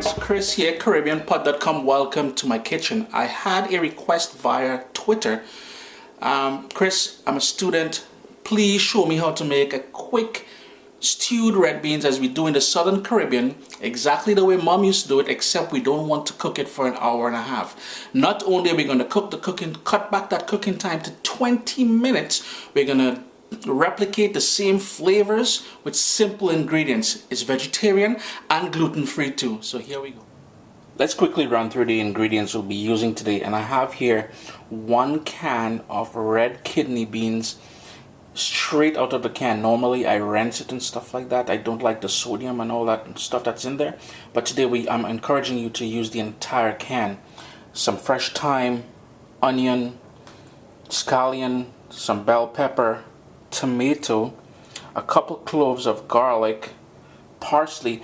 friends, Chris here, CaribbeanPod.com. Welcome to my kitchen. I had a request via Twitter. Chris, I'm a student. Please show me how to make a quick stewed red beans as we do in the Southern Caribbean, exactly the way Mom used to do it, except we don't want to cook it for an hour and a half. Not only are we going to cut back that cooking time to 20 minutes, we're going to replicate the same flavors with simple ingredients. It's vegetarian and gluten-free too. So here we go. Let's quickly run through the ingredients we'll be using today. And I have here 1 can of red kidney beans straight out of the can. Normally I rinse it and stuff like that. I don't like the sodium and all that stuff that's in there. But today I'm encouraging you to use the entire can. Some fresh thyme, onion, scallion, some bell pepper, tomato, a couple cloves of garlic, parsley.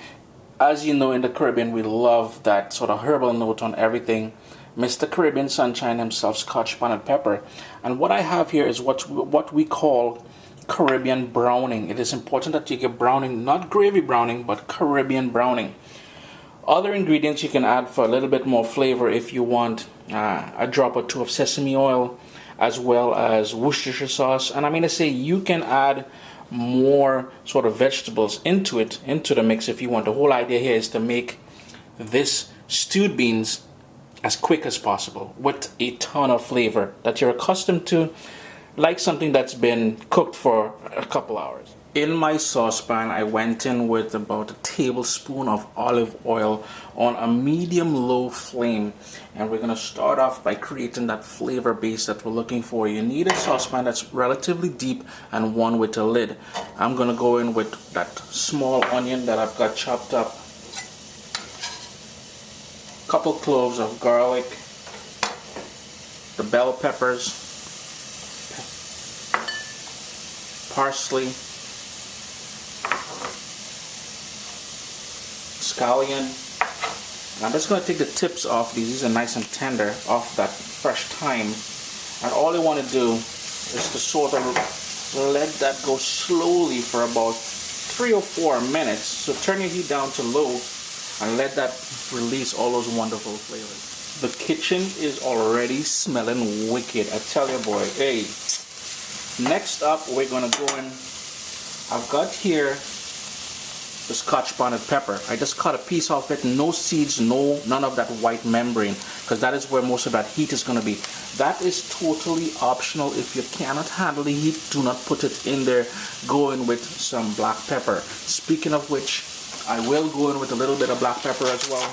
As you know, in the Caribbean we love that sort of herbal note on everything. Mr. Caribbean Sunshine himself, scotch bonnet pepper. And what I have here is what we call Caribbean browning. It is important that you get browning, not gravy browning, but Caribbean browning. Other ingredients you can add for a little bit more flavor if you want. A drop or two of sesame oil, as well as Worcestershire sauce. And I'm going to say you can add more sort of vegetables into the mix if you want. The whole idea here is to make this stewed beans as quick as possible with a ton of flavor that you're accustomed to, like something that's been cooked for a couple hours. In my saucepan, I went in with about a tablespoon of olive oil on a medium-low flame. And we're going to start off by creating that flavor base that we're looking for. You need a saucepan that's relatively deep and one with a lid. I'm going to go in with that small onion that I've got chopped up. Couple cloves of garlic. The bell peppers. Parsley. Scallion. And I'm just going to take the tips off these. These are nice and tender off that fresh thyme. And all you want to do is to sort of let that go slowly for about 3 or 4 minutes. So turn your heat down to low and let that release all those wonderful flavors. The kitchen is already smelling wicked. I tell you, boy. Hey. Next up, we're going to go in. I've got here the scotch bonnet pepper. I just cut a piece off it, no seeds, none of that white membrane, because that is where most of that heat is going to be. That is totally optional. If you cannot handle the heat, do not put it in there. Go in with some black pepper. Speaking of which, I will go in with a little bit of black pepper as well.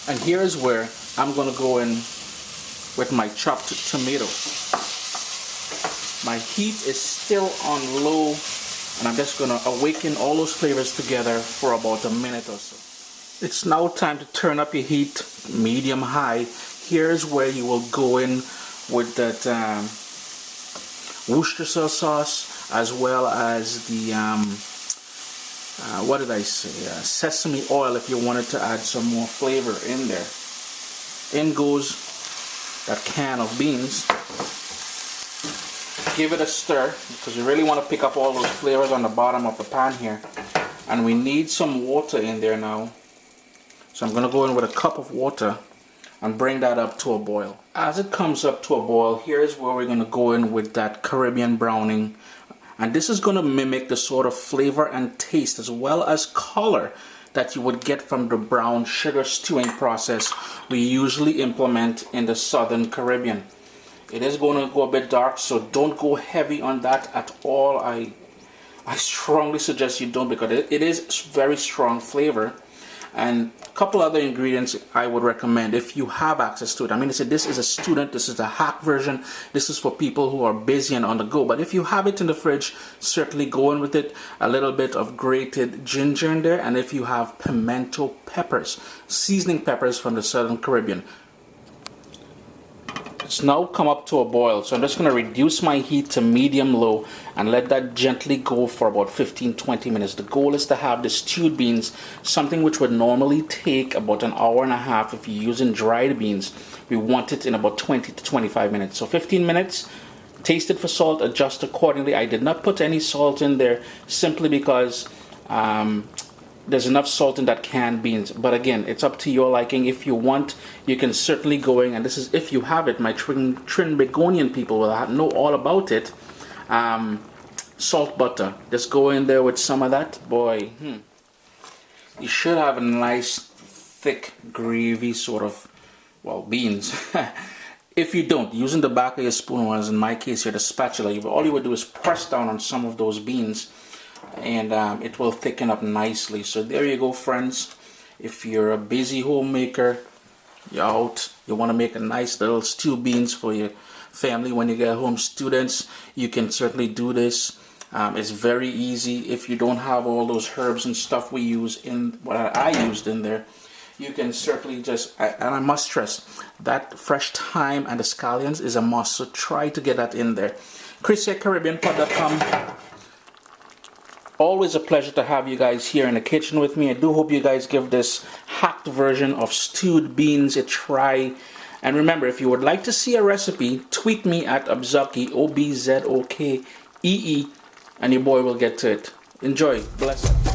And here is where I'm going to go in with my chopped tomato. My heat is still on low, and I'm just going to awaken all those flavors together for about a minute or so. It's now time to turn up your heat, medium high. Here's where you will go in with that Worcestershire sauce, as well as the, what did I say, sesame oil if you wanted to add some more flavor in there. In goes that can of beans. Give it a stir, because you really want to pick up all those flavors on the bottom of the pan here. And we need some water in there now. So I'm going to go in with a cup of water and bring that up to a boil. As it comes up to a boil, here's where we're going to go in with that Caribbean browning. And this is going to mimic the sort of flavor and taste as well as color that you would get from the brown sugar stewing process we usually implement in the Southern Caribbean. It is going to go a bit dark, so don't go heavy on that at all. I strongly suggest you don't, because it is very strong flavor. And a couple other ingredients I would recommend if you have access to it. I mean, this is a student, this is the hack version, this is for people who are busy and on the go. But if you have it in the fridge, certainly go in with it. A little bit of grated ginger in there, and if you have pimento peppers, seasoning peppers from the Southern Caribbean. It's now come up to a boil, so I'm just going to reduce my heat to medium-low and let that gently go for about 15-20 minutes. The goal is to have the stewed beans, something which would normally take about an hour and a half if you're using dried beans. We want it in about 20 to 25 minutes. So 15 minutes, taste it for salt, adjust accordingly. I did not put any salt in there simply because there's enough salt in that canned beans. But again, it's up to your liking. If you want, you can certainly go in, and this is if you have it. My Trinbagonian people will know all about it. Salt butter. Just go in there with some of that. Boy, you should have a nice, thick, gravy sort of, well, beans. If you don't, using the back of your spoon, or as in my case here, the spatula, all you would do is press down on some of those beans, and it will thicken up nicely. So there you go, friends. If you're a busy homemaker, you're out, you want to make a nice little stew beans for your family when you get home, students, you can certainly do this. It's very easy. If you don't have all those herbs and stuff we use in what I used in there, you can certainly just, and I must stress that fresh thyme and the scallions is a must, so try to get that in there. Chris at CaribbeanPot.com. Always a pleasure to have you guys here in the kitchen with me. I do hope you guys give this hacked version of stewed beans a try. And remember, if you would like to see a recipe, tweet me at Obzokee, OBZOKEE, and your boy will get to it. Enjoy. Bless.